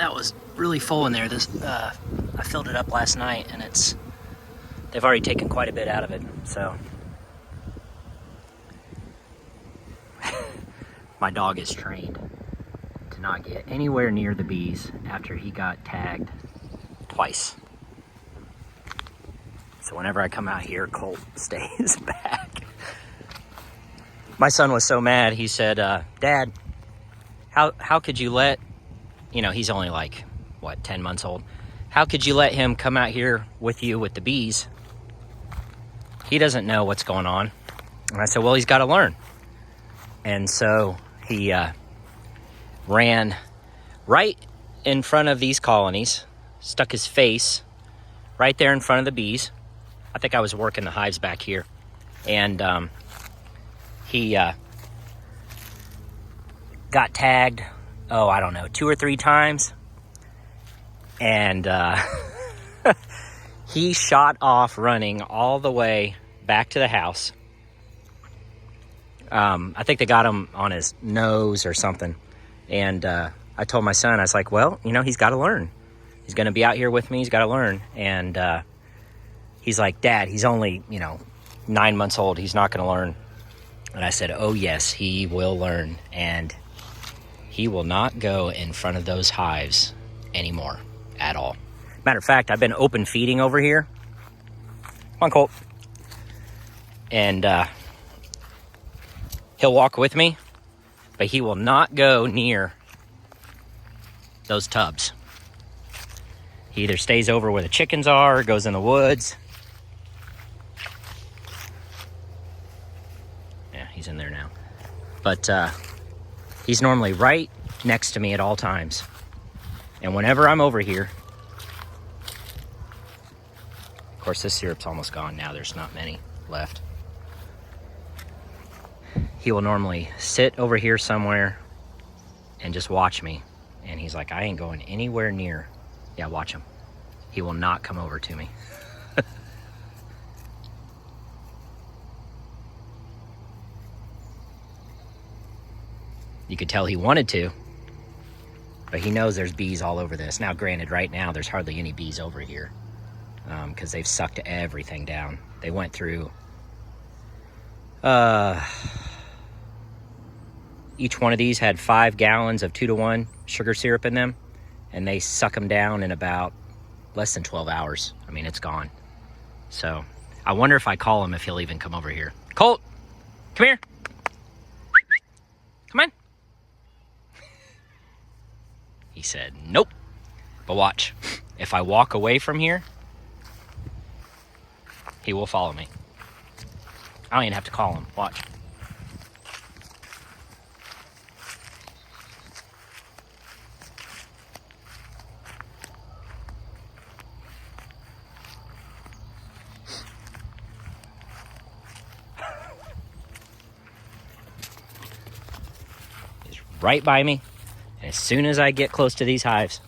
that was really full in there. This I filled it up last night, and they've already taken quite a bit out of it. So my dog is trained to not get anywhere near the bees after he got tagged twice. So whenever I come out here, Colt stays back. My son was so mad. He said, Dad, how could you let, he's only like, 10 months old. How could you let him come out here with you with the bees? He doesn't know what's going on. And I said, well, he's got to learn. And so he ran right in front of these colonies, stuck his face right there in front of the bees. I think I was working the hives back here. And he got tagged, I don't know, 2 or 3 times. And he shot off running all the way back to the house. I think they got him on his nose or something. And I told my son, I was like, well, he's got to learn. He's going to be out here with me. He's got to learn. And he's like, Dad, he's only, 9 months old. He's not going to learn. And I said, oh, yes, he will learn. And he will not go in front of those hives anymore at all. Matter of fact, I've been open feeding over here. Come on, Colt. And he'll walk with me, but he will not go near those tubs. He either stays over where the chickens are or goes in the woods. Yeah, he's in there now. But he's normally right next to me at all times. And whenever I'm over here, of course, this syrup's almost gone now. There's not many left. He will normally sit over here somewhere and just watch me. And he's like, I ain't going anywhere near. Yeah, watch him. He will not come over to me. You could tell he wanted to, but he knows there's bees all over this. Now, granted, right now, there's hardly any bees over here because they've sucked everything down. They went through each one of these had 5 gallons of 2-to-1 sugar syrup in them, and they suck them down in about less than 12 hours. I mean, it's gone. So I wonder if I call him if he'll even come over here. Colt, come here. Come on. He said, nope. But watch. If I walk away from here, he will follow me. I don't even have to call him. Watch. He's right by me. And as soon as I get close to these hives,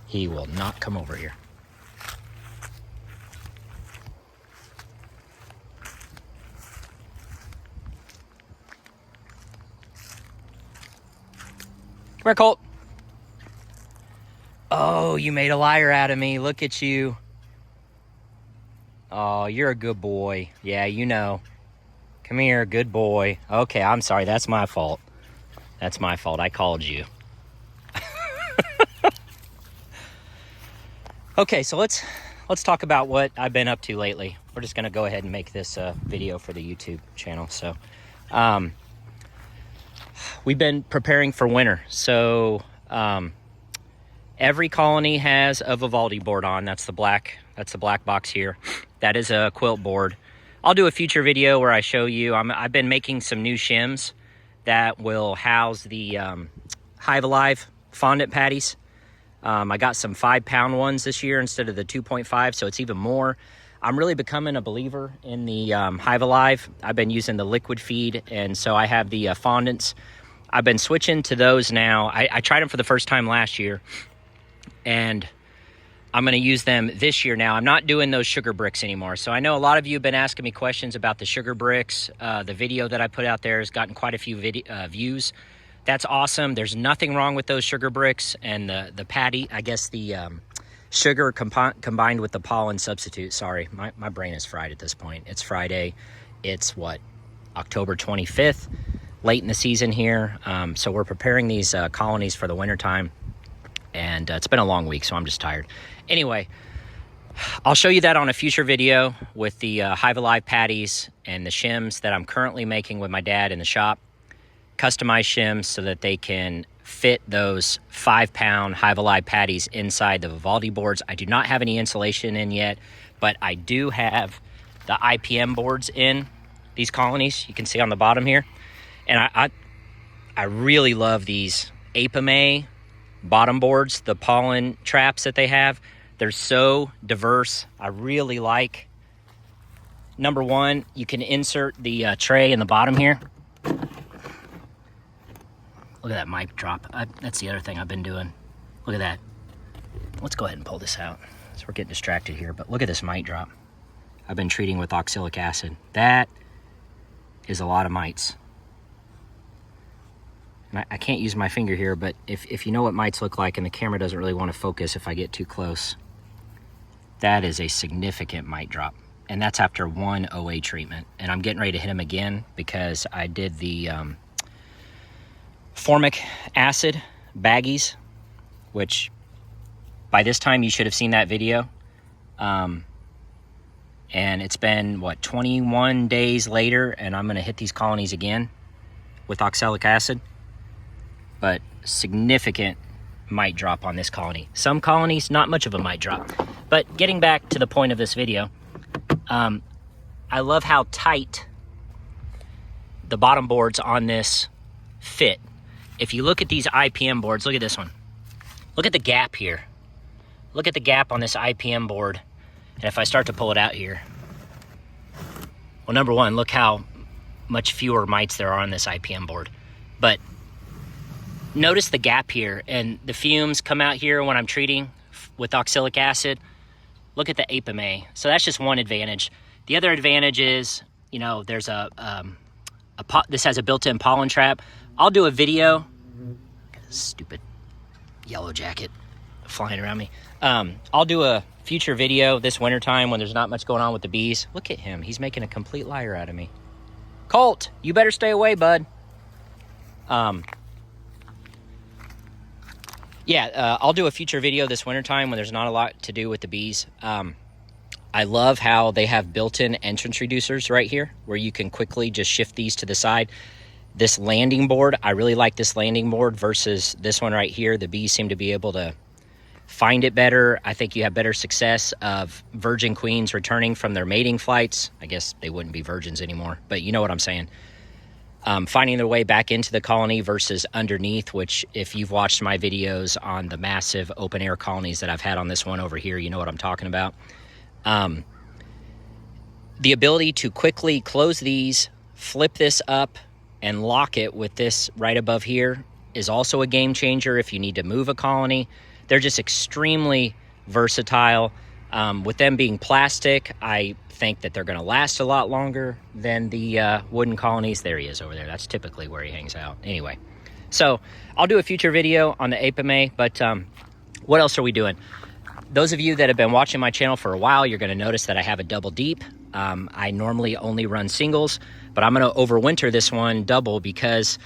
he will not come over here. Come here, Colt. Oh, you made a liar out of me. Look at you. Oh, you're a good boy. Yeah, you know. Come here, good boy. Okay, I'm sorry. That's my fault. That's my fault. I called you. Okay, so let's talk about what I've been up to lately. We're just going to go ahead and make this video for the YouTube channel. So, we've been preparing for winter. So, every colony has a Vivaldi board on. That's the black box here. That is a quilt board. I'll do a future video where I show you. I've been making some new shims that will house the Hive Alive fondant patties. I got some 5-pound ones this year instead of the 2.5, so it's even more. I'm really becoming a believer in the Hive Alive. I've been using the liquid feed, and so I have the fondants. I've been switching to those now. I tried them for the first time last year, and I'm going to use them this year now. I'm not doing those sugar bricks anymore. So I know a lot of you have been asking me questions about the sugar bricks. The video that I put out there has gotten quite a few views. That's awesome. There's nothing wrong with those sugar bricks and the patty, I guess the sugar combined with the pollen substitute. Sorry, my brain is fried at this point. It's Friday. It's what, October 25th, late in the season here. So we're preparing these colonies for the wintertime. And it's been a long week, so I'm just tired. Anyway, I'll show you that on a future video with the Hive Alive patties and the shims that I'm currently making with my dad in the shop. Customized shims so that they can fit those 5-pound Hive Alive patties inside the Vivaldi boards. I do not have any insulation in yet, but I do have the IPM boards in these colonies. You can see on the bottom here. And I really love these Apame bottom boards, the pollen traps that they have. They're so diverse. I really like. Number one, you can insert the tray in the bottom here. Look at that Mite drop. That's the other thing I've been doing. Look at that. Let's go ahead and pull this out. So we're getting distracted here, but look at this Mite drop. I've been treating with oxalic acid. That is a lot of mites. And I can't use my finger here, but if you know what mites look like and the camera doesn't really want to focus if I get too close, that is a significant mite drop. And that's after one OA treatment. And I'm getting ready to hit him again because I did the formic acid baggies, which by this time you should have seen that video. And it's been, what, 21 days later, and I'm going to hit these colonies again with oxalic acid. But significant mite drop on this colony. Some colonies, not much of a mite drop. But getting back to the point of this video, I love how tight the bottom boards on this fit. If you look at these IPM boards, look at this one. Look at the gap here. Look at the gap on this IPM board. And if I start to pull it out here, well, number one, look how much fewer mites there are on this IPM board. But notice the gap here, and the fumes come out here when I'm treating with oxalic acid. Look at the Apame. So that's just one advantage. The other advantage is, you know, there's this has a built-in pollen trap. I'll do a video. Stupid yellow jacket flying around me. I'll do a future video this wintertime when there's not much going on with the bees. Look at him. He's making a complete liar out of me. Colt, you better stay away, bud. Yeah, I'll do a future video this wintertime when there's not a lot to do with the bees. I love how they have built-in entrance reducers right here where you can quickly just shift these to the side. This landing board, I really like this landing board versus this one right here. The bees seem to be able to find it better. I think you have better success of virgin queens returning from their mating flights. I guess they wouldn't be virgins anymore, but you know what I'm saying. Finding their way back into the colony versus underneath, which if you've watched my videos on the massive open air colonies that I've had on this one over here, you know what I'm talking about. The ability to quickly close these, flip this up, and lock it with this right above here is also a game changer if you need to move a colony. They're just extremely versatile. With them being plastic, I think that they're going to last a lot longer than the wooden colonies. There he is over there. That's typically where he hangs out. Anyway, so I'll do a future video on the Apame, but what else are we doing? Those of you that have been watching my channel for a while, you're going to notice that I have a double deep. I normally only run singles, but I'm going to overwinter this one double because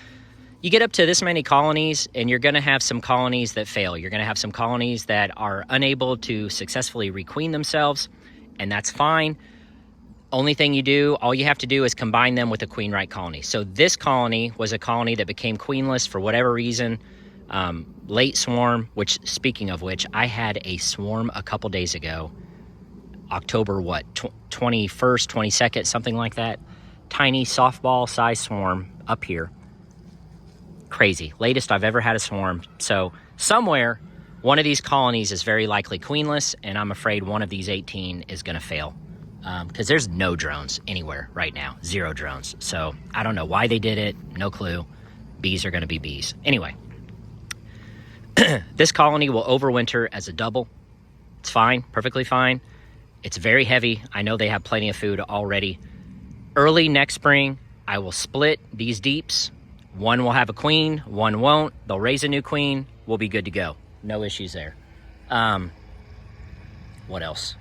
you get up to this many colonies and you're going to have some colonies that fail. You're going to have some colonies that are unable to successfully requeen themselves, and that's fine. Only thing you do, all you have to do is combine them with a queen right colony. So this colony was a colony that became queenless for whatever reason. Late swarm, which, speaking of which, I had a swarm a couple days ago. October, what, 21st, 22nd, something like that. Tiny softball size swarm up here. Crazy. Latest I've ever had a swarm. So somewhere, one of these colonies is very likely queenless, and I'm afraid one of these 18 is going to fail. Because there's no drones anywhere right now. 0 drones. So I don't know why they did it. No clue. Bees are going to be bees. Anyway. This colony will overwinter as a double. It's fine, perfectly fine. It's very heavy. I know they have plenty of food already. Early next spring, I will split these deeps. One will have a queen, one won't. They'll raise a new queen. We'll be good to go. No issues there. What else?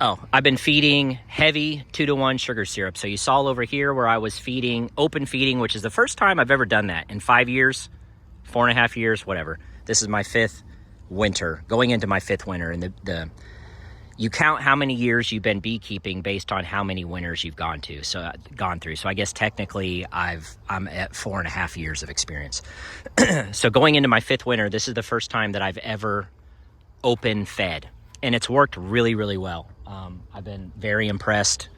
Oh, I've been feeding heavy 2-to-1 sugar syrup. So you saw over here where I was feeding, open feeding, which is the first time I've ever done that in 5 years, 4.5 years, whatever. This is my 5th winter, going into my 5th winter. And you count how many years you've been beekeeping based on how many winters you've gone through. So I guess technically I'm at 4.5 years of experience. So going into my 5th winter, this is the first time that I've ever open fed, and it's worked really, really well. I've been very impressed,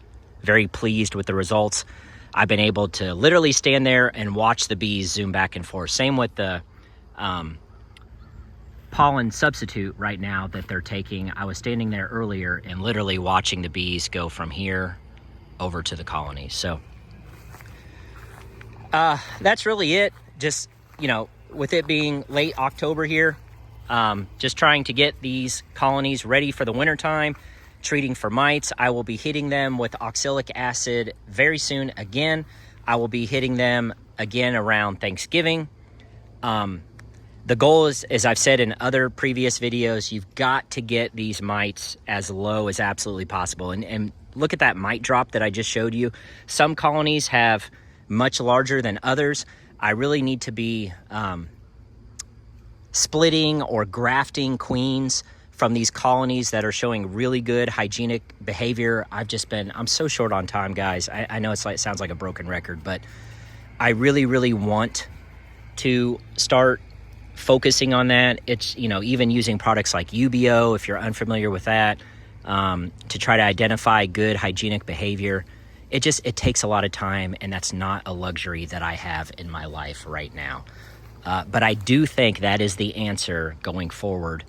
very pleased with the results. I've been able to literally stand there and watch the bees zoom back and forth. Same with the pollen substitute right now that they're taking. I was standing there earlier and literally watching the bees go from here over to the colony. So that's really it. Just, with it being late October here, just trying to get these colonies ready for the wintertime, treating for mites. I will be hitting them with oxalic acid very soon again. I will be hitting them again around Thanksgiving. The goal is, as I've said in other previous videos, you've got to get these mites as low as absolutely possible. And look at that mite drop that I just showed you. Some colonies have much larger than others. I really need to be splitting or grafting queens from these colonies that are showing really good hygienic behavior. I'm so short on time, guys. I know it sounds like a broken record, but I really, really want to start focusing on that. It's, even using products like UBO, if you're unfamiliar with that, to try to identify good hygienic behavior. It takes a lot of time, and that's not a luxury that I have in my life right now. But I do think that is the answer going forward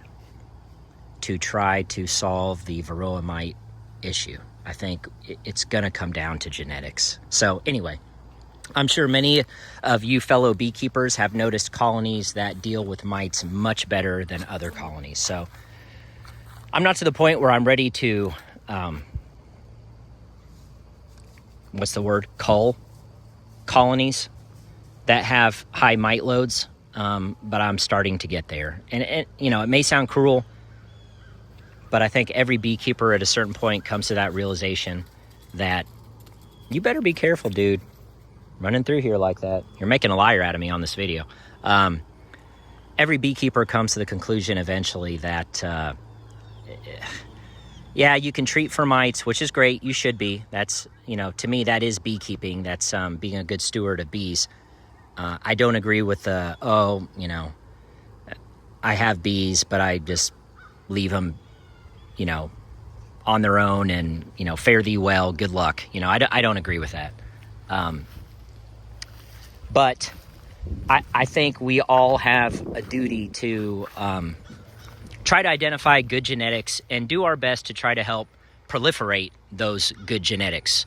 to try to solve the Varroa mite issue. I think it's going to come down to genetics. So anyway, I'm sure many of you fellow beekeepers have noticed colonies that deal with mites much better than other colonies. So I'm not to the point where I'm ready to, cull colonies that have high mite loads, but I'm starting to get there. And it may sound cruel, but I think every beekeeper at a certain point comes to that realization that you better be careful, dude, running through here like that. You're making a liar out of me on this video. Every beekeeper comes to the conclusion eventually that, yeah, you can treat for mites, which is great. You should be. That's, to me, that is beekeeping. That's being a good steward of bees. I don't agree with I have bees, but I just leave them, on their own and, fare thee well, good luck. I don't agree with that. But I think we all have a duty to try to identify good genetics and do our best to try to help proliferate those good genetics.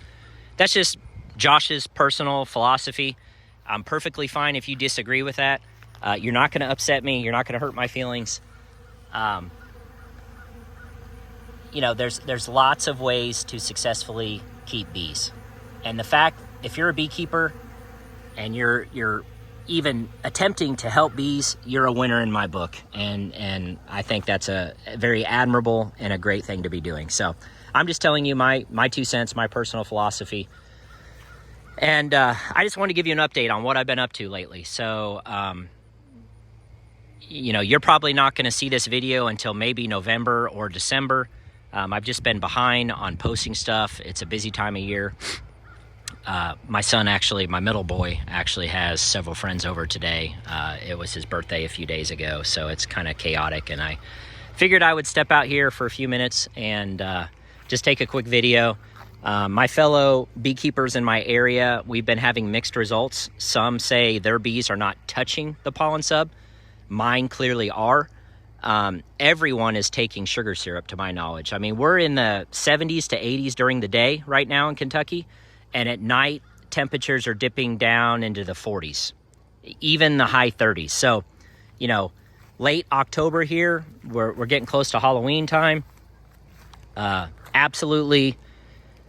That's just Josh's personal philosophy. I'm perfectly fine if you disagree with that. You're not going to upset me. You're not going to hurt my feelings. There's lots of ways to successfully keep bees. And the fact, if you're a beekeeper and you're even attempting to help bees, you're a winner in my book. And I think that's a very admirable and a great thing to be doing. So I'm just telling you my 2 cents, my personal philosophy. And I just want to give you an update on what I've been up to lately. So, you're probably not going to see this video until maybe November or December. I've just been behind on posting stuff. It's a busy time of year. My son, my middle boy, actually has several friends over today. It was his birthday a few days ago, so it's kind of chaotic. And I figured I would step out here for a few minutes and just take a quick video. My fellow beekeepers in my area, we've been having mixed results. Some say their bees are not touching the pollen sub. Mine clearly are. Everyone is taking sugar syrup, to my knowledge. I mean, we're in the 70s to 80s during the day right now in Kentucky. And at night, temperatures are dipping down into the 40s, even the high 30s. So, late October here. We're getting close to Halloween time. Absolutely,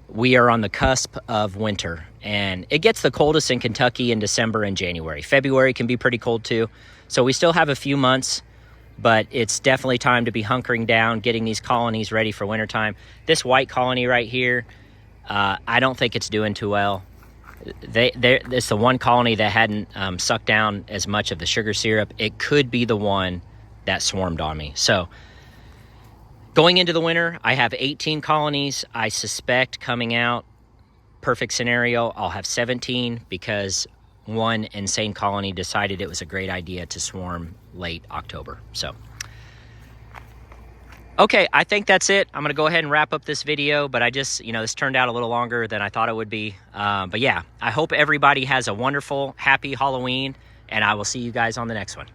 we are on the cusp of winter, and it gets the coldest in Kentucky in December and January. February can be pretty cold too. So we still have a few months, but it's definitely time to be hunkering down, getting these colonies ready for wintertime. This white colony right here, I don't think it's doing too well. It's the one colony that hadn't sucked down as much of the sugar syrup. It could be the one that swarmed on me. So going into the winter, I have 18 colonies. I suspect coming out, perfect scenario, I'll have 17 because one insane colony decided it was a great idea to swarm late October. So, okay, I think that's it. I'm going to go ahead and wrap up this video, but I just, this turned out a little longer than I thought it would be. But yeah, I hope everybody has a wonderful, happy Halloween, and I will see you guys on the next one.